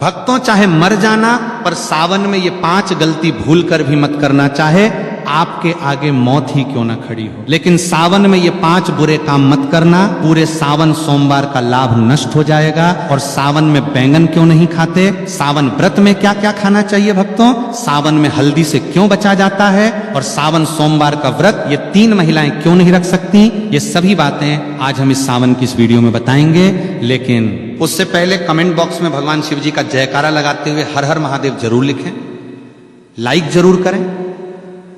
भक्तों, चाहे मर जाना, पर सावन में ये 5 गलती भूल कर भी मत करना। चाहे आपके आगे मौत ही क्यों ना खड़ी हो, लेकिन सावन में ये 5 बुरे काम मत करना। पूरे सावन सोमवार का लाभ नष्ट हो जाएगा। और सावन में बैंगन क्यों नहीं खाते? सावन व्रत में क्या क्या खाना चाहिए भक्तों? सावन में हल्दी से क्यों बचा जाता है? और सावन सोमवार का व्रत ये 3 महिलाएं क्यों नहीं रख सकती? ये सभी बातें आज हम इस सावन की इस वीडियो में बताएंगे। लेकिन उससे पहले कमेंट बॉक्स में भगवान शिव जी का जयकारा लगाते हुए हर हर महादेव जरूर लिखें, लाइक जरूर करें।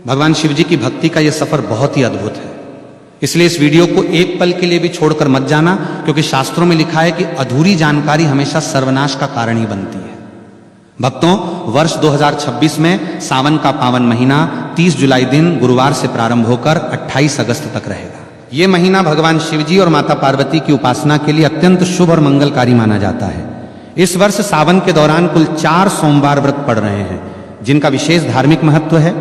भगवान शिव जी की भक्ति का यह सफर बहुत ही अद्भुत है, इसलिए इस वीडियो को एक पल के लिए भी छोड़कर मत जाना, क्योंकि शास्त्रों में लिखा है कि अधूरी जानकारी हमेशा सर्वनाश का कारण ही बनती है। भक्तों, वर्ष 2026 में सावन का पावन महीना 30 जुलाई दिन गुरुवार से प्रारंभ होकर 28 अगस्त तक रहेगा। ये महीना भगवान शिव जी और माता पार्वती की उपासना के लिए अत्यंत शुभ और मंगलकारी माना जाता है। इस वर्ष सावन के दौरान कुल 4 सोमवार व्रत पड़ रहे हैं, जिनका विशेष धार्मिक महत्व है।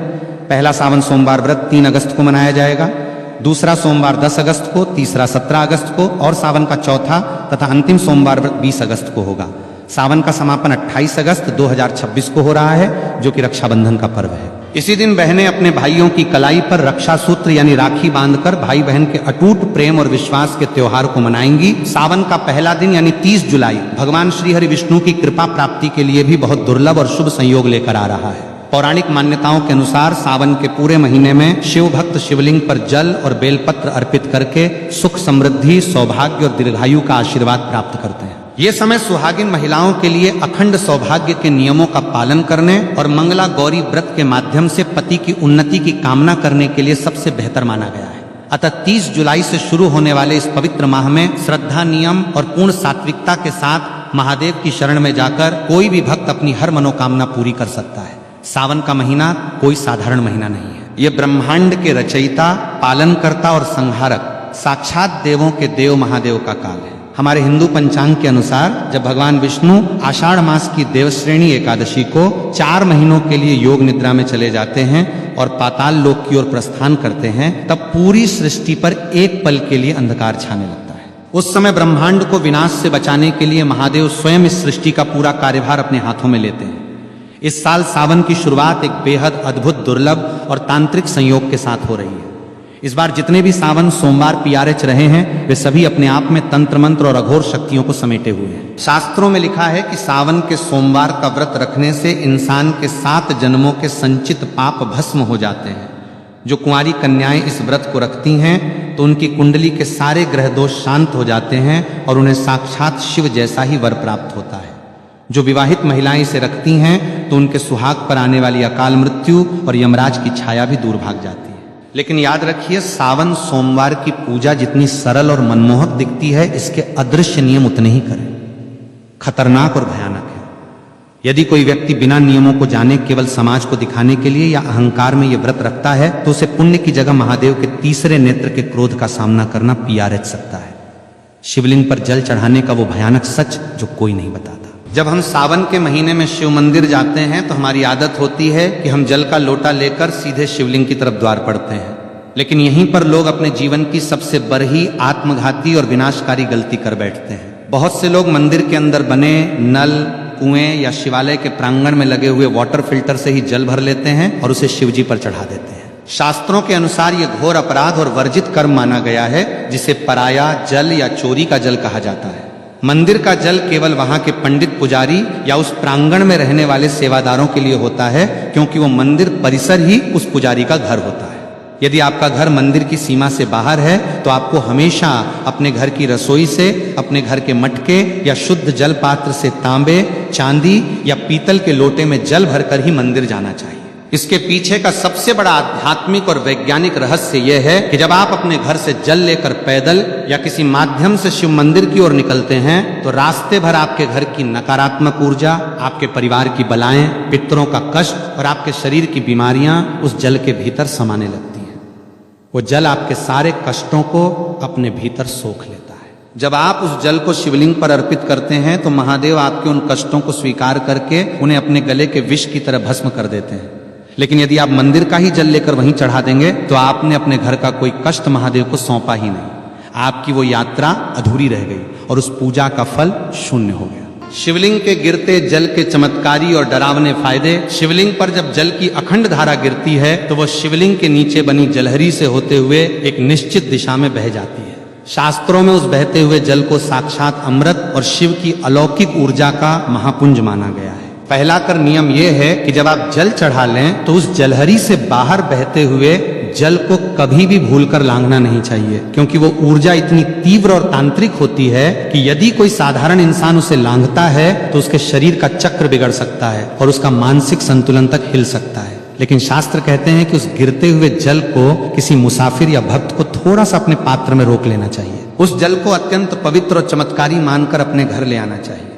पहला सावन सोमवार व्रत 3 अगस्त को मनाया जाएगा, दूसरा सोमवार 10 अगस्त को, तीसरा 17 अगस्त को और सावन का चौथा तथा अंतिम सोमवार व्रत 20 अगस्त को होगा। सावन का समापन 28 अगस्त 2026 को हो रहा है, जो कि रक्षाबंधन का पर्व है। इसी दिन बहनें अपने भाइयों की कलाई पर रक्षा सूत्र यानी राखी बांधकर भाई बहन के अटूट प्रेम और विश्वास के त्योहार को मनाएंगी। सावन का पहला दिन यानी 30 जुलाई भगवान श्री हरि विष्णु की कृपा प्राप्ति के लिए भी बहुत दुर्लभ और शुभ संयोग लेकर आ रहा है। पौराणिक मान्यताओं के अनुसार सावन के पूरे महीने में शिव भक्त शिवलिंग पर जल और बेलपत्र अर्पित करके सुख समृद्धि, सौभाग्य और दीर्घायु का आशीर्वाद प्राप्त करते हैं। ये समय सुहागिन महिलाओं के लिए अखंड सौभाग्य के नियमों का पालन करने और मंगला गौरी व्रत के माध्यम से पति की उन्नति की कामना करने के लिए सबसे बेहतर माना गया है। अतः 30 जुलाई से शुरू होने वाले इस पवित्र माह में श्रद्धा, नियम और पूर्ण सात्विकता के साथ महादेव की शरण में जाकर कोई भी भक्त अपनी हर मनोकामना पूरी कर सकता है। सावन का महीना कोई साधारण महीना नहीं है। ये ब्रह्मांड के रचयिता, पालनकर्ता और संहारक साक्षात देवों के देव महादेव का काल है। हमारे हिंदू पंचांग के अनुसार जब भगवान विष्णु आषाढ़ मास की देवश्रेणी एकादशी को 4 महीनों के लिए योग निद्रा में चले जाते हैं और पाताल लोक की ओर प्रस्थान करते हैं, तब पूरी सृष्टि पर एक पल के लिए अंधकार छाने लगता है। उस समय ब्रह्मांड को विनाश से बचाने के लिए महादेव स्वयं इस सृष्टि का पूरा कार्यभार अपने हाथों में लेते हैं। इस साल सावन की शुरुआत एक बेहद अद्भुत, दुर्लभ और तांत्रिक संयोग के साथ हो रही है। इस बार जितने भी सावन सोमवार PRH रहे हैं, वे सभी अपने आप में तंत्र मंत्र और अघोर शक्तियों को समेटे हुए हैं। शास्त्रों में लिखा है कि सावन के सोमवार का व्रत रखने से इंसान के 7 जन्मों के संचित पाप भस्म हो जाते हैं। जो कुंवारी कन्याएं इस व्रत को रखती हैं तो उनकी कुंडली के सारे ग्रह दोष शांत हो जाते हैं और उन्हें साक्षात शिव जैसा ही वर प्राप्त होता है। जो विवाहित महिलाएं इसे रखती हैं तो उनके सुहाग पर आने वाली अकाल मृत्यु और यमराज की छाया भी दूर भाग जाती है। लेकिन याद रखिए, सावन सोमवार की पूजा जितनी सरल और मनमोहक दिखती है, इसके अदृश्य नियम उतने ही करें खतरनाक और भयानक है। यदि कोई व्यक्ति बिना नियमों को जाने केवल समाज को दिखाने के लिए या अहंकार में ये व्रत रखता है, तो उसे पुण्य की जगह महादेव के तीसरे नेत्र के क्रोध का सामना करना PRH सकता है। शिवलिंग पर जल चढ़ाने का वो भयानक सच जो कोई नहीं बताता। जब हम सावन के महीने में शिव मंदिर जाते हैं तो हमारी आदत होती है कि हम जल का लोटा लेकर सीधे शिवलिंग की तरफ द्वार पड़ते हैं। लेकिन यहीं पर लोग अपने जीवन की सबसे बड़ी आत्मघाती और विनाशकारी गलती कर बैठते हैं। बहुत से लोग मंदिर के अंदर बने नल, कुएं या शिवालय के प्रांगण में लगे हुए वाटर फिल्टर से ही जल भर लेते हैं और उसे शिवजी पर चढ़ा देते हैं। शास्त्रों के अनुसार यह घोर अपराध और वर्जित कर्म माना गया है, जिसे पराया जल या चोरी का जल कहा जाता है। मंदिर का जल केवल वहां के पंडित, पुजारी या उस प्रांगण में रहने वाले सेवादारों के लिए होता है, क्योंकि वो मंदिर परिसर ही उस पुजारी का घर होता है। यदि आपका घर मंदिर की सीमा से बाहर है तो आपको हमेशा अपने घर की रसोई से, अपने घर के मटके या शुद्ध जल पात्र से तांबे, चांदी या पीतल के लोटे में जल भरकर ही मंदिर जाना चाहिए। इसके पीछे का सबसे बड़ा आध्यात्मिक और वैज्ञानिक रहस्य यह है कि जब आप अपने घर से जल लेकर पैदल या किसी माध्यम से शिव मंदिर की ओर निकलते हैं तो रास्ते भर आपके घर की नकारात्मक ऊर्जा, आपके परिवार की बलाएं, पितरों का कष्ट और आपके शरीर की बीमारियां उस जल के भीतर समाने लगती हैं। वो जल आपके सारे कष्टों को अपने भीतर सोख लेता है। जब आप उस जल को शिवलिंग पर अर्पित करते हैं तो महादेव आपके उन कष्टों को स्वीकार करके उन्हें अपने गले के विष की तरह भस्म कर देते हैं। लेकिन यदि आप मंदिर का ही जल लेकर वहीं चढ़ा देंगे तो आपने अपने घर का कोई कष्ट महादेव को सौंपा ही नहीं। आपकी वो यात्रा अधूरी रह गई और उस पूजा का फल शून्य हो गया। शिवलिंग के गिरते जल के चमत्कारी और डरावने फायदे। शिवलिंग पर जब जल की अखंड धारा गिरती है तो वह शिवलिंग के नीचे बनी जलहरी से होते हुए एक निश्चित दिशा में बह जाती है। शास्त्रों में उस बहते हुए जल को साक्षात अमृत और शिव की अलौकिक ऊर्जा का महापुंज माना गया है। पहला कर नियम यह है कि जब आप जल चढ़ा लें तो उस जलहरी से बाहर बहते हुए जल को कभी भी भूलकर लांघना नहीं चाहिए, क्योंकि वो ऊर्जा इतनी तीव्र और तांत्रिक होती है कि यदि कोई साधारण इंसान उसे लांघता है तो उसके शरीर का चक्र बिगड़ सकता है और उसका मानसिक संतुलन तक हिल सकता है। लेकिन शास्त्र कहते हैं कि उस गिरते हुए जल को किसी मुसाफिर या भक्त को थोड़ा सा अपने पात्र में रोक लेना चाहिए। उस जल को अत्यंत पवित्र और चमत्कारी मानकर अपने घर ले आना चाहिए।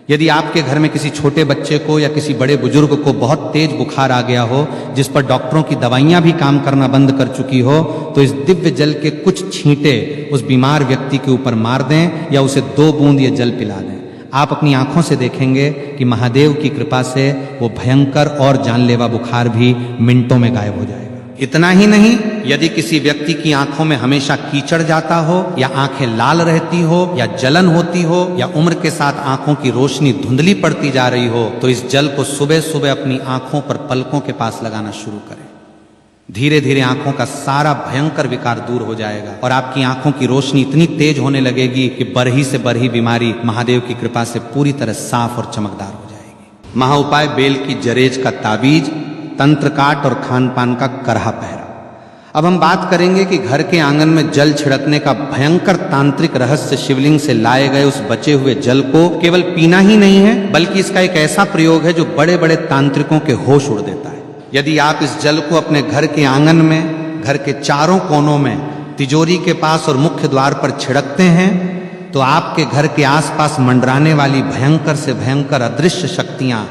यदि आपके घर में किसी छोटे बच्चे को या किसी बड़े बुजुर्ग को बहुत तेज बुखार आ गया हो, जिस पर डॉक्टरों की दवाइयां भी काम करना बंद कर चुकी हो, तो इस दिव्य जल के कुछ छींटे उस बीमार व्यक्ति के ऊपर मार दें या उसे 2 बूंद ये जल पिला दें। आप अपनी आंखों से देखेंगे कि महादेव की कृपा से वो भयंकर और जानलेवा बुखार भी मिनटों में गायब हो जाएगा। इतना ही नहीं, यदि किसी व्यक्ति की आंखों में हमेशा कीचड़ जाता हो या आंखें लाल रहती हो या जलन होती हो या उम्र के साथ आंखों की रोशनी धुंधली पड़ती जा रही हो, तो इस जल को सुबह सुबह अपनी आंखों पर पलकों के पास लगाना शुरू करें। धीरे धीरे आंखों का सारा भयंकर विकार दूर हो जाएगा और आपकी आंखों की रोशनी इतनी तेज होने लगेगी कि बरही से बरही बीमारी महादेव की कृपा से पूरी तरह साफ और चमकदार हो जाएगी। महाउपाय बेल की जरेज का ताबीज, तंत्र काट और खान पान का करहा पहरा। अब हम बात करेंगे कि घर के आंगन में जल छिड़कने का भयंकर तांत्रिक रहस्य शिवलिंग से लाए गए उस बचे हुए जल को केवल पीना ही नहीं है, बल्कि इसका एक ऐसा प्रयोग है जो बड़े बड़े तांत्रिकों के होश उड़ देता है। यदि आप इस जल को अपने घर के आंगन में, घर के चारों कोनों में, तिजोरी के पास और मुख्य द्वार पर छिड़कते हैं तो आपके घर के आसपास मंडराने वाली भयंकर से भयंकर अदृश्य शक्तियां,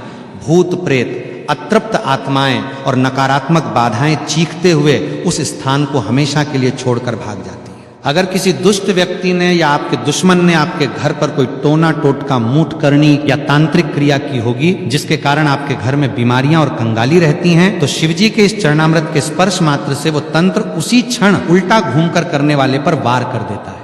भूत प्रेत, अतृप्त आत्माएं और नकारात्मक बाधाएं चीखते हुए उस स्थान को हमेशा के लिए छोड़कर भाग जाती है। अगर किसी दुष्ट व्यक्ति ने या आपके दुश्मन ने आपके घर पर कोई टोना टोटका, मूठ करनी या तांत्रिक क्रिया की होगी जिसके कारण आपके घर में बीमारियां और कंगाली रहती हैं, तो शिवजी के इस चरणामृत के स्पर्श मात्र से वो तंत्र उसी क्षण उल्टा घूमकर करने वाले पर वार कर देता है।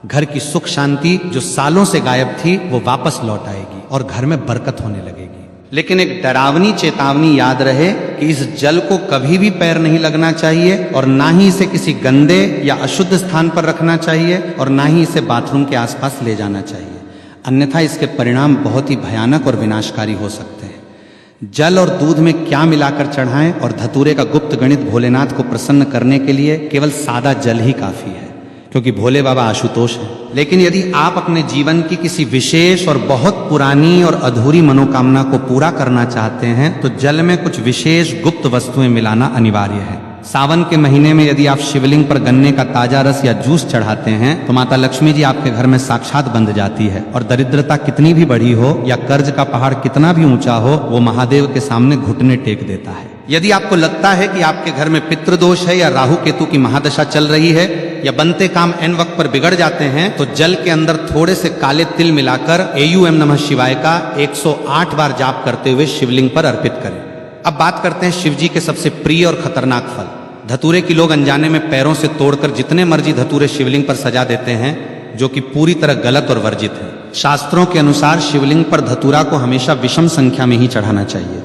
घर की सुख शांति जो सालों से गायब थी वो वापस लौट आएगी और घर में बरकत होने लगेगी। लेकिन एक डरावनी चेतावनी याद रहे कि इस जल को कभी भी पैर नहीं लगना चाहिए और ना ही इसे किसी गंदे या अशुद्ध स्थान पर रखना चाहिए और ना ही इसे बाथरूम के आसपास ले जाना चाहिए, अन्यथा इसके परिणाम बहुत ही भयानक और विनाशकारी हो सकते हैं। जल और दूध में क्या मिलाकर चढ़ाएं और धतूरे का गुप्त गणित भोलेनाथ को प्रसन्न करने के लिए केवल सादा जल ही काफी है, क्योंकि भोले बाबा आशुतोष हैं। लेकिन यदि आप अपने जीवन की किसी विशेष और बहुत पुरानी और अधूरी मनोकामना को पूरा करना चाहते हैं तो जल में कुछ विशेष गुप्त वस्तुएं मिलाना अनिवार्य है। सावन के महीने में यदि आप शिवलिंग पर गन्ने का ताजा रस या जूस चढ़ाते हैं तो माता लक्ष्मी जी आपके घर में साक्षात बंध जाती है और दरिद्रता कितनी भी बड़ी हो या कर्ज का पहाड़ कितना भी ऊंचा हो, वो महादेव के सामने घुटने टेक देता है। यदि आपको लगता है कि आपके घर में पितृदोष है या राहु केतु की महादशा चल रही है या बनते काम एन वक्त पर बिगड़ जाते हैं, तो जल के अंदर थोड़े से काले तिल मिलाकर AUM नमः शिवाय का 108 बार जाप करते हुए शिवलिंग पर अर्पित करें। अब बात करते हैं शिवजी के सबसे प्रिय और खतरनाक फल धतूरे की। लोग अनजाने में पैरों से तोड़कर जितने मर्जी धतूरे शिवलिंग पर सजा देते हैं, जो कि पूरी तरह गलत और वर्जित है। शास्त्रों के अनुसार शिवलिंग पर धतूरा को हमेशा विषम संख्या में ही चढ़ाना चाहिए,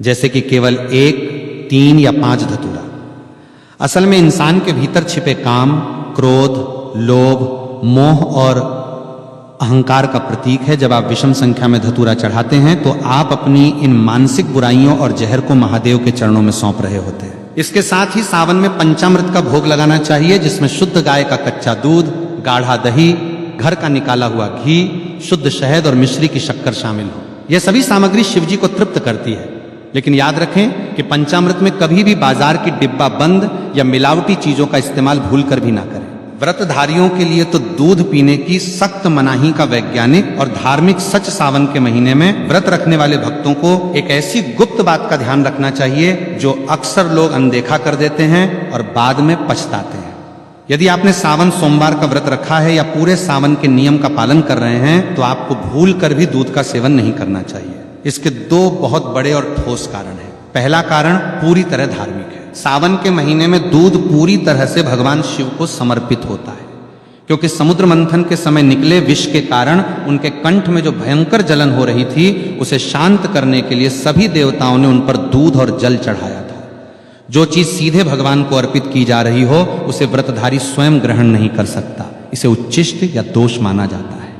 जैसे कि केवल 1, 3 या 5 धतूरा। असल में इंसान के भीतर छिपे काम, क्रोध, लोभ, मोह और अहंकार का प्रतीक है। जब आप विषम संख्या में धतूरा चढ़ाते हैं तो आप अपनी इन मानसिक बुराइयों और जहर को महादेव के चरणों में सौंप रहे होते हैं। इसके साथ ही सावन में पंचामृत का भोग लगाना चाहिए, जिसमें शुद्ध गाय का कच्चा दूध, गाढ़ा दही, घर का निकाला हुआ घी, शुद्ध शहद और मिश्री की शक्कर शामिल हो। यह सभी सामग्री शिवजी को तृप्त करती है। लेकिन याद रखें कि पंचामृत में कभी भी बाजार की डिब्बा बंद या मिलावटी चीजों का इस्तेमाल भूलकर भी ना करें। व्रतधारियों के लिए तो दूध पीने की सख्त मनाही का वैज्ञानिक और धार्मिक सच सावन के महीने में व्रत रखने वाले भक्तों को एक ऐसी गुप्त बात का ध्यान रखना चाहिए जो अक्सर लोग अनदेखा कर देते हैं और बाद में पछताते हैं। यदि आपने सावन सोमवार का व्रत रखा है या पूरे सावन के नियम का पालन कर रहे हैं तो आपको भूल कर भी दूध का सेवन नहीं करना चाहिए। इसके 2 बहुत बड़े और ठोस कारण हैं। पहला कारण पूरी तरह धार्मिक है। सावन के महीने में दूध पूरी तरह से भगवान शिव को समर्पित होता है, क्योंकि समुद्र मंथन के समय निकले विष के कारण उनके कंठ में जो भयंकर जलन हो रही थी, उसे शांत करने के लिए सभी देवताओं ने उन पर दूध और जल चढ़ाया था। जो चीज सीधे भगवान को अर्पित की जा रही हो, उसे व्रतधारी स्वयं ग्रहण नहीं कर सकता, इसे उच्छिष्ट या दोष माना जाता है।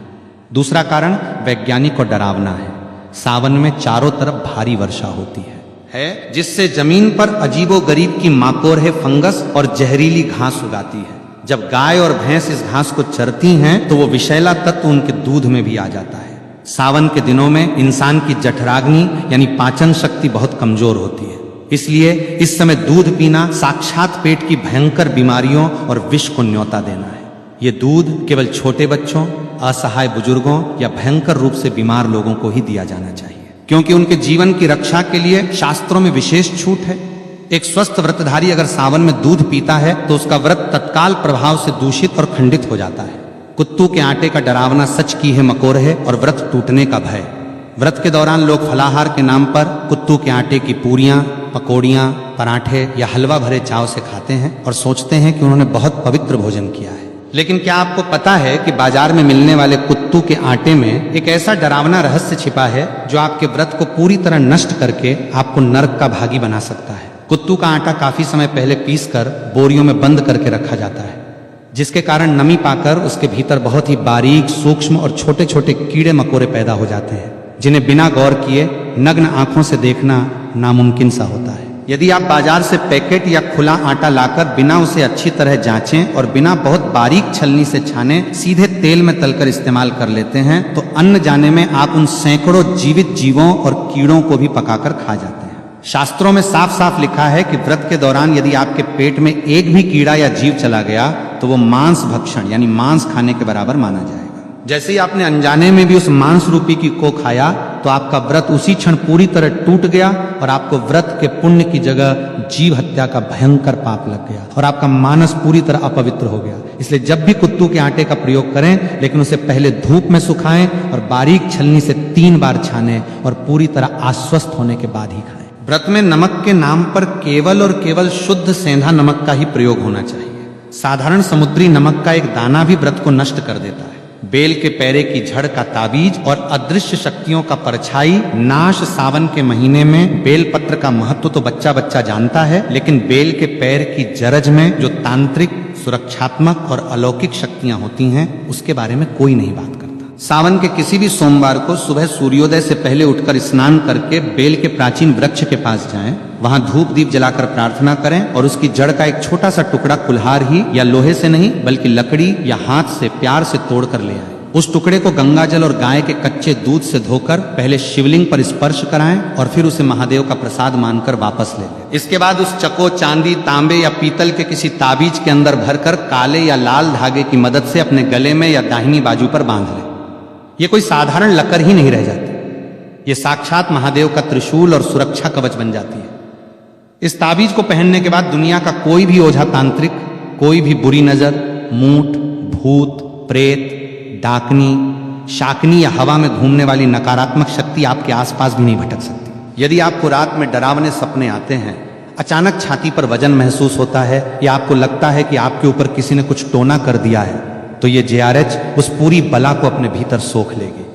दूसरा कारण वैज्ञानिक और डरावना है। सावन में चारों तरफ भारी वर्षा होती है, जिससे जमीन पर अजीबोगरीब की माकोरहे फंगस और जहरीली घास उगाती है। जब गाय और भैंस इस घास को चरती हैं तो वो विषैला तत्व उनके दूध में भी आ जाता है। सावन के दिनों में इंसान की जठराग्नि यानी पाचन शक्ति बहुत कमजोर होती है, इसलिए इस समय दूध पीना साक्षात पेट की भयंकर बीमारियों और विष को न्योता देना है। ये दूध केवल छोटे बच्चों, असहाय बुजुर्गों या भयंकर रूप से बीमार लोगों को ही दिया जाना चाहिए, क्योंकि उनके जीवन की रक्षा के लिए शास्त्रों में विशेष छूट है। एक स्वस्थ व्रतधारी अगर सावन में दूध पीता है तो उसका व्रत तत्काल प्रभाव से दूषित और खंडित हो जाता है। कुत्तू के आटे का डरावना सच की है मकोरहे और व्रत टूटने का भय। व्रत के दौरान लोग फलाहार के नाम पर कुत्तू के आटे की पूरियां, पकौड़ियां, पराठे या हलवा भरे चाव से खाते हैं और सोचते हैं कि उन्होंने बहुत पवित्र भोजन किया है। लेकिन क्या आपको पता है कि बाजार में मिलने वाले कुत्तू के आटे में एक ऐसा डरावना रहस्य छिपा है जो आपके व्रत को पूरी तरह नष्ट करके आपको नरक का भागी बना सकता है। कुत्तू का आटा काफी समय पहले पीसकर बोरियों में बंद करके रखा जाता है, जिसके कारण नमी पाकर उसके भीतर बहुत ही बारीक, सूक्ष्म और छोटे छोटे कीड़े मकोड़े पैदा हो जाते हैं, जिन्हें बिना गौर किए नग्न आंखों से देखना नामुमकिन सा होता है। यदि आप बाजार से पैकेट या खुला आटा लाकर बिना उसे अच्छी तरह जांचें और बिना बहुत बारीक छलनी से छाने सीधे तेल में तलकर इस्तेमाल कर लेते हैं तो अन्न जाने में आप उन सैकड़ों जीवित जीवों और कीड़ों को भी पकाकर खा जाते हैं। शास्त्रों में साफ साफ लिखा है कि व्रत के दौरान यदि आपके पेट में एक भी कीड़ा या जीव चला गया तो वो मांस भक्षण यानी मांस खाने के बराबर माना जाएगा। जैसे ही आपने अनजाने में भी उस मांस रूपी की को खाया तो आपका व्रत उसी क्षण पूरी तरह टूट गया और आपको व्रत के पुण्य की जगह जीव हत्या का भयंकर पाप लग गया और आपका मानस पूरी तरह अपवित्र हो गया। इसलिए जब भी कुत्तू के आटे का प्रयोग करें, लेकिन उसे पहले धूप में सुखाएं और बारीक छलनी से 3 बार छानें और पूरी तरह आश्वस्त होने के बाद ही खाएं। व्रत में नमक के नाम पर केवल और केवल शुद्ध सेंधा नमक का ही प्रयोग होना चाहिए। साधारण समुद्री नमक का एक दाना भी व्रत को नष्ट कर देता है। बेल के पैरे की झड़ का ताबीज और अदृश्य शक्तियों का परछाई नाश सावन के महीने में बेल पत्र का महत्व तो बच्चा बच्चा जानता है, लेकिन बेल के पैर की जरज में जो तांत्रिक, सुरक्षात्मक और अलौकिक शक्तियां होती हैं उसके बारे में कोई नहीं बात करता। सावन के किसी भी सोमवार को सुबह सूर्योदय से पहले उठकर स्नान करके बेल के प्राचीन वृक्ष के पास जाएं, वहां धूप दीप जलाकर प्रार्थना करें और उसकी जड़ का एक छोटा सा टुकड़ा कुल्हार ही या लोहे से नहीं बल्कि लकड़ी या हाथ से प्यार से तोड़ कर ले आए। उस टुकड़े को गंगाजल और गाय के कच्चे दूध से धोकर पहले शिवलिंग पर स्पर्श कराएं और फिर उसे महादेव का प्रसाद मानकर वापस ले लें। इसके बाद उस चको, चांदी, तांबे या पीतल के किसी ताबीज के अंदर भरकर काले या लाल धागे की मदद से अपने गले में या दाहिनी बाजू पर बांध लें। ये कोई साधारण लकर ही नहीं रह जाती, ये साक्षात महादेव का त्रिशूल और सुरक्षा कवच बन जाती है। इस ताबीज को पहनने के बाद दुनिया का कोई भी ओझा तांत्रिक, कोई भी बुरी नजर, मूठ, भूत, प्रेत, डाकनी, शाकनी या हवा में घूमने वाली नकारात्मक शक्ति आपके आसपास भी नहीं भटक सकती। यदि आपको रात में डरावने सपने आते हैं, अचानक छाती पर वजन महसूस होता है या आपको लगता है कि आपके ऊपर किसी ने कुछ टोना कर दिया है, तो ये JRH उस पूरी बला को अपने भीतर सोख लेगी।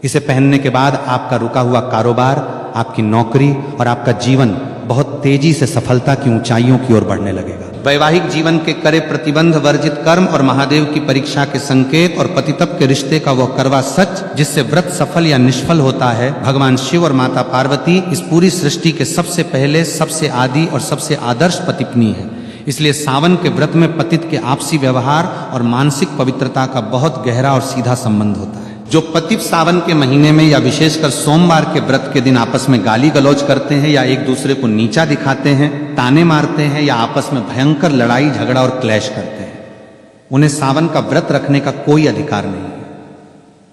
इसे पहनने के बाद आपका रुका हुआ कारोबार, आपकी नौकरी और आपका जीवन बहुत तेजी से सफलता की ऊंचाइयों की ओर बढ़ने लगेगा। वैवाहिक जीवन के करे प्रतिबंध वर्जित कर्म और महादेव की परीक्षा के संकेत और पतितप के रिश्ते का वह करवा सच जिससे व्रत सफल या निष्फल होता है, भगवान शिव और माता पार्वती इस पूरी सृष्टि के सबसे पहले, सबसे आदि और सबसे आदर्श पतिपत्नी है। इसलिए सावन के व्रत में पतित के आपसी व्यवहार और मानसिक पवित्रता का बहुत गहरा और सीधा संबंध होता है। जो पतित सावन के महीने में या विशेषकर सोमवार के व्रत के दिन आपस में गाली गलौज करते हैं या एक दूसरे को नीचा दिखाते हैं, ताने मारते हैं या आपस में भयंकर लड़ाई झगड़ा और क्लैश करते हैं, उन्हें सावन का व्रत रखने का कोई अधिकार नहीं है।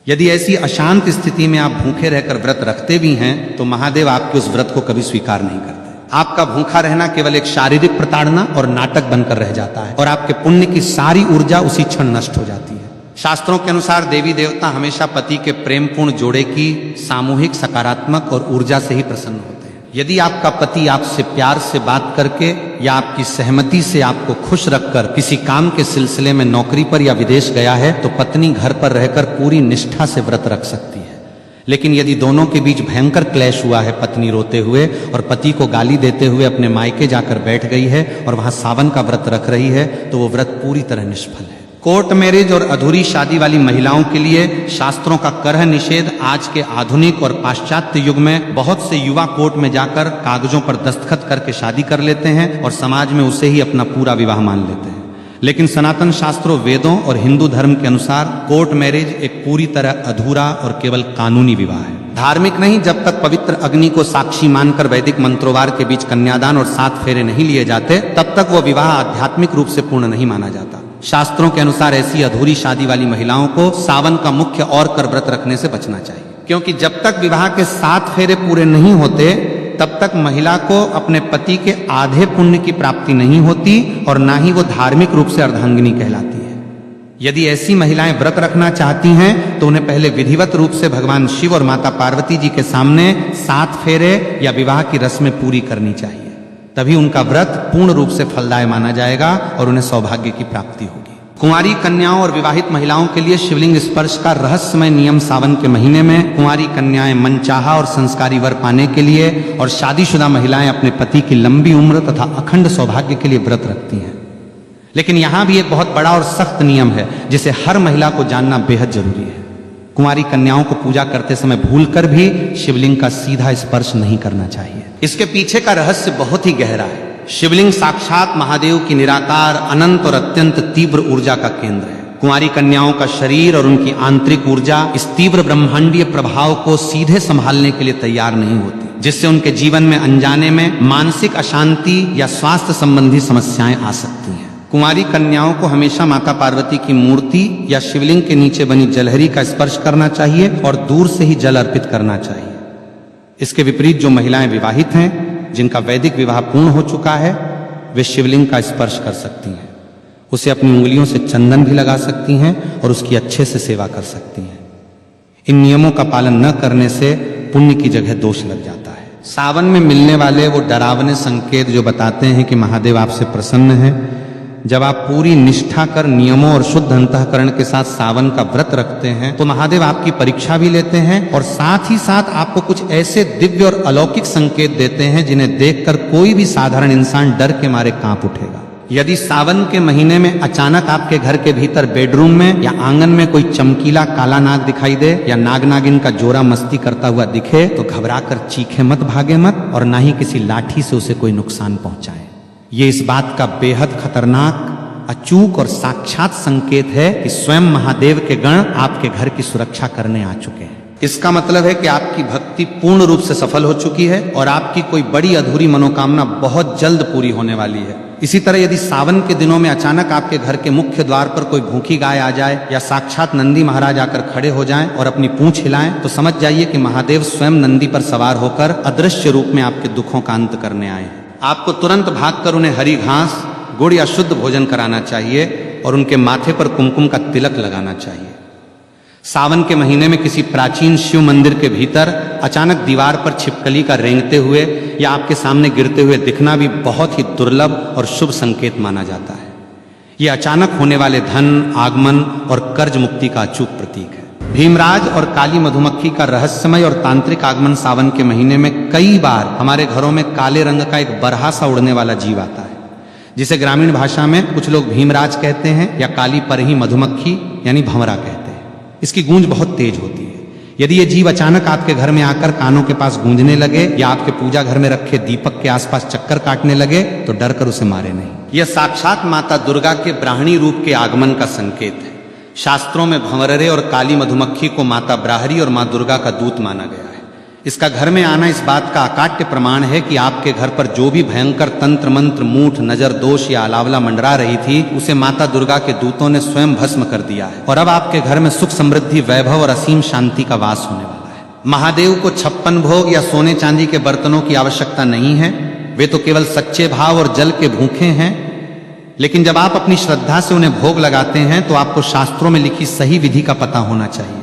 यदि ऐसी अशांत स्थिति में आप भूखे रहकर व्रत रखते भी हैं तो महादेव आपके उस व्रत को कभी स्वीकार नहीं करते। आपका भूखा रहना केवल एक शारीरिक प्रताड़ना और नाटक बनकर रह जाता है और आपके पुण्य की सारी ऊर्जा उसी क्षण नष्ट हो जाती है। शास्त्रों के अनुसार देवी देवता हमेशा पति के प्रेमपूर्ण जोड़े की सामूहिक, सकारात्मक और ऊर्जा से ही प्रसन्न होते हैं। यदि आपका पति आपसे प्यार से बात करके या आपकी सहमति से आपको खुश रखकर किसी काम के सिलसिले में नौकरी पर या विदेश गया है तो पत्नी घर पर रहकर पूरी निष्ठा से व्रत रख सकती है। लेकिन यदि दोनों के बीच भयंकर क्लेश हुआ है, पत्नी रोते हुए और पति को गाली देते हुए अपने मायके जाकर बैठ गई है और वहां सावन का व्रत रख रही है, तो वो व्रत पूरी तरह निष्फल है। कोर्ट मैरिज और अधूरी शादी वाली महिलाओं के लिए शास्त्रों का करह निषेध आज के आधुनिक और पाश्चात्य युग में बहुत से युवा कोर्ट में जाकर कागजों पर दस्तखत करके शादी कर लेते हैं और समाज में उसे ही अपना पूरा विवाह मान लेते हैं। लेकिन सनातन शास्त्रों, वेदों और हिंदू धर्म के अनुसार कोर्ट मैरिज एक पूरी तरह अधूरा और केवल कानूनी विवाह है, धार्मिक नहीं। जब तक पवित्र अग्नि को साक्षी मानकर वैदिक मंत्रोवार के बीच कन्यादान और 7 फेरे नहीं लिए जाते, तब तक वो विवाह आध्यात्मिक रूप से पूर्ण नहीं माना जाता। शास्त्रों के अनुसार ऐसी अधूरी शादी वाली महिलाओं को सावन का मुख्य और कर व्रत रखने से बचना चाहिए, क्योंकि जब तक विवाह के 7 फेरे पूरे नहीं होते तब तक महिला को अपने पति के आधे पुण्य की प्राप्ति नहीं होती और ना ही वो धार्मिक रूप से अर्धांगिनी कहलाती है। यदि ऐसी महिलाएं व्रत रखना चाहती हैं तो उन्हें पहले विधिवत रूप से भगवान शिव और माता पार्वती जी के सामने 7 फेरे या विवाह की रस्में पूरी करनी चाहिए, तभी उनका व्रत पूर्ण रूप से फलदायी माना जाएगा और उन्हें सौभाग्य की प्राप्ति होगी। कुंवारी कन्याओं और विवाहित महिलाओं के लिए शिवलिंग स्पर्श का रहस्यमय नियम सावन के महीने में कुंवारी कन्याएं मनचाहा और संस्कारी वर पाने के लिए और शादीशुदा महिलाएं अपने पति की लंबी उम्र तथा अखंड सौभाग्य के लिए व्रत रखती हैं। लेकिन यहां भी एक बहुत बड़ा और सख्त नियम है जिसे हर महिला को जानना बेहद जरूरी है। कुंवारी कन्याओं को पूजा करते समय भूलकर भी शिवलिंग का सीधा स्पर्श नहीं करना चाहिए। इसके पीछे का रहस्य बहुत ही गहरा है। शिवलिंग साक्षात महादेव की निराकार, अनंत और अत्यंत तीव्र ऊर्जा का केंद्र है। कुंवारी कन्याओं का शरीर और उनकी आंतरिक ऊर्जा इस तीव्र ब्रह्मांडीय प्रभाव को सीधे संभालने के लिए तैयार नहीं होती, जिससे उनके जीवन में अनजाने में मानसिक अशांति या स्वास्थ्य संबंधी समस्याएं आ सकती हैं। कुंवारी कन्याओं को हमेशा माता पार्वती की मूर्ति या शिवलिंग के नीचे बनी जलहरी का स्पर्श करना चाहिए और दूर से ही जल अर्पित करना चाहिए। इसके विपरीत जो महिलाएं विवाहित हैं, जिनका वैदिक विवाह पूर्ण हो चुका है, वे शिवलिंग का स्पर्श कर सकती हैं, उसे अपनी उंगलियों से चंदन भी लगा सकती हैं और उसकी अच्छे से सेवा कर सकती हैं। इन नियमों का पालन न करने से पुण्य की जगह दोष लग जाता है। सावन में मिलने वाले वो डरावने संकेत जो बताते हैं कि महादेव आपसे प्रसन्न है, जब आप पूरी निष्ठा कर नियमों और शुद्ध अंतःकरण के साथ सावन का व्रत रखते हैं तो महादेव आपकी परीक्षा भी लेते हैं और साथ ही साथ आपको कुछ ऐसे दिव्य और अलौकिक संकेत देते हैं जिन्हें देखकर कोई भी साधारण इंसान डर के मारे कांप उठेगा। यदि सावन के महीने में अचानक आपके घर के भीतर बेडरूम में या आंगन में कोई चमकीला काला नाग दिखाई दे या नाग नागिन का जोरा मस्ती करता हुआ दिखे तो घबराकर चीखे मत, भागे मत और ना ही किसी लाठी से उसे कोई नुकसान पहुंचाए। ये इस बात का बेहद खतरनाक, अचूक और साक्षात संकेत है कि स्वयं महादेव के गण आपके घर की सुरक्षा करने आ चुके हैं। इसका मतलब है कि आपकी भक्ति पूर्ण रूप से सफल हो चुकी है और आपकी कोई बड़ी अधूरी मनोकामना बहुत जल्द पूरी होने वाली है। इसी तरह यदि सावन के दिनों में अचानक आपके घर के मुख्य द्वार पर कोई भूखी गाय आ जाए या साक्षात नंदी महाराज आकर खड़े हो जाएं और अपनी पूंछ हिलाएं तो समझ जाइए कि महादेव स्वयं नंदी पर सवार होकर अदृश्य रूप में आपके दुखों का अंत करने आए हैं। आपको तुरंत भागकर उन्हें हरी घास, गुड़ या शुद्ध भोजन कराना चाहिए और उनके माथे पर कुमकुम का तिलक लगाना चाहिए। सावन के महीने में किसी प्राचीन शिव मंदिर के भीतर अचानक दीवार पर छिपकली का रेंगते हुए या आपके सामने गिरते हुए दिखना भी बहुत ही दुर्लभ और शुभ संकेत माना जाता है। यह अचानक होने वाले धन, आगमन और कर्ज मुक्ति का अचूक प्रतीक है। भीमराज और काली मधुमक्खी का रहस्यमय और तांत्रिक आगमन सावन के महीने में कई बार हमारे घरों में काले रंग का एक बरहा सा उड़ने वाला जीव आता है, जिसे ग्रामीण भाषा में कुछ लोग भीमराज कहते हैं या काली परही मधुमक्खी यानी भंवरा कहते हैं। इसकी गूंज बहुत तेज होती है। यदि ये जीव अचानक आपके घर में आकर कानों के पास गूंजने लगे या आपके पूजा घर में रखे दीपक के आसपास चक्कर काटने लगे तो डर कर उसे मारे नहीं। यह साक्षात माता दुर्गा के ब्राह्मणी रूप के आगमन का संकेत है। शास्त्रों में भंवरे और काली मधुमक्खी को माता ब्राहरी और मां दुर्गा का दूत माना गया है। इसका घर में आना इस बात का अकाट्य प्रमाण है कि आपके घर पर जो भी भयंकर तंत्र मंत्र, मूठ, नजर दोष या अलावला मंडरा रही थी उसे माता दुर्गा के दूतों ने स्वयं भस्म कर दिया है और अब आपके घर में सुख, समृद्धि, वैभव और असीम शांति का वास होने वाला है। महादेव को 56 भोग या सोने चांदी के बर्तनों की आवश्यकता नहीं है, वे तो केवल सच्चे भाव और जल के भूखे हैं। लेकिन जब आप अपनी श्रद्धा से उन्हें भोग लगाते हैं तो आपको शास्त्रों में लिखी सही विधि का पता होना चाहिए।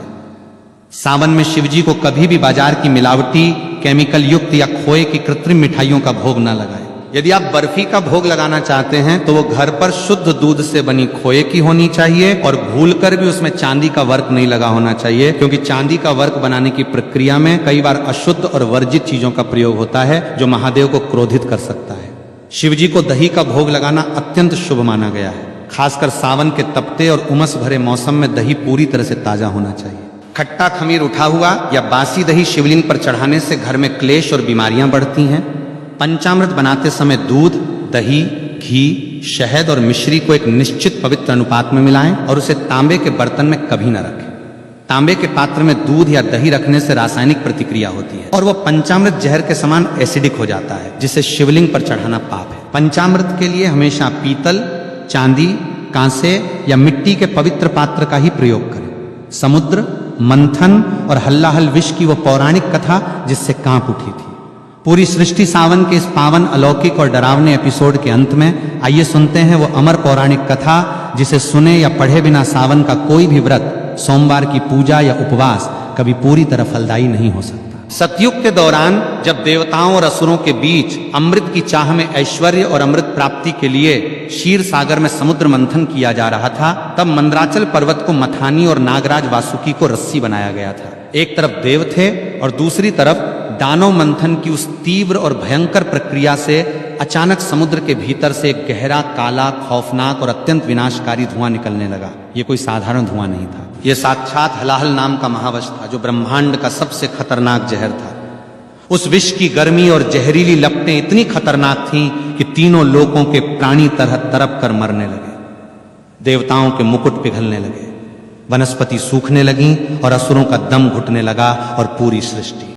सावन में शिवजी को कभी भी बाजार की मिलावटी केमिकल युक्त या खोए की कृत्रिम मिठाइयों का भोग न लगाएं। यदि आप बर्फी का भोग लगाना चाहते हैं तो वो घर पर शुद्ध दूध से बनी खोए की होनी चाहिए और भूलकर भी उसमें चांदी का वर्क नहीं लगा होना चाहिए, क्योंकि चांदी का वर्क बनाने की प्रक्रिया में कई बार अशुद्ध और वर्जित चीजों का प्रयोग होता है जो महादेव को क्रोधित कर सकता है। शिवजी को दही का भोग लगाना अत्यंत शुभ माना गया है। खासकर सावन के तपते और उमस भरे मौसम में दही पूरी तरह से ताजा होना चाहिए। खट्टा खमीर उठा हुआ या बासी दही शिवलिंग पर चढ़ाने से घर में क्लेश और बीमारियां बढ़ती हैं। पंचामृत बनाते समय दूध, दही, घी, शहद और मिश्री को एक निश्चित पवित्र अनुपात में मिलाएं और उसे तांबे के बर्तन में कभी न रखें। तांबे के पात्र में दूध या दही रखने से रासायनिक प्रतिक्रिया होती है और वह पंचामृत जहर के समान एसिडिक हो जाता है, जिसे शिवलिंग पर चढ़ाना पाप है। पंचामृत के लिए हमेशा पीतल, चांदी, कांसे या मिट्टी के पवित्र पात्र का ही प्रयोग करें। समुद्र, मंथन और हल्लाहल विष की वो पौराणिक कथा जिससे कांप उठी थी। पूरी सृष्टि सावन के इस पावन, अलौकिक और डरावने एपिसोड के अंत में आइए सुनते हैं वो अमर पौराणिक कथा जिसे सुने या पढ़े बिना सावन का कोई भी व्रत, सोमवार की पूजा या उपवास कभी पूरी तरह फलदायी नहीं हो सकता। सतयुग के दौरान जब देवताओं और असुरों के बीच अमृत की चाह में ऐश्वर्य और अमृत प्राप्ति के लिए क्षीर सागर में समुद्र मंथन किया जा रहा था, तब मंदराचल पर्वत को मथानी और नागराज वासुकी को रस्सी बनाया गया था। एक तरफ देव थे और दूसरी तरफ दानव मंथन की उस तीव्र और भयंकर प्रक्रिया से अचानक समुद्र के भीतर से एक गहरा, काला, खौफनाक और अत्यंत विनाशकारी धुआं निकलने लगा। ये कोई साधारण धुआं नहीं था। यह साक्षात हलाहल नाम का महावश था जो ब्रह्मांड का सबसे खतरनाक जहर था। उस विष की गर्मी और जहरीली लपटें इतनी खतरनाक थीं कि तीनों लोकों के प्राणी तरह तरप कर मरने लगे। देवताओं के मुकुट पिघलने लगे, वनस्पति सूखने लगी और असुरों का दम घुटने लगा और पूरी सृष्टि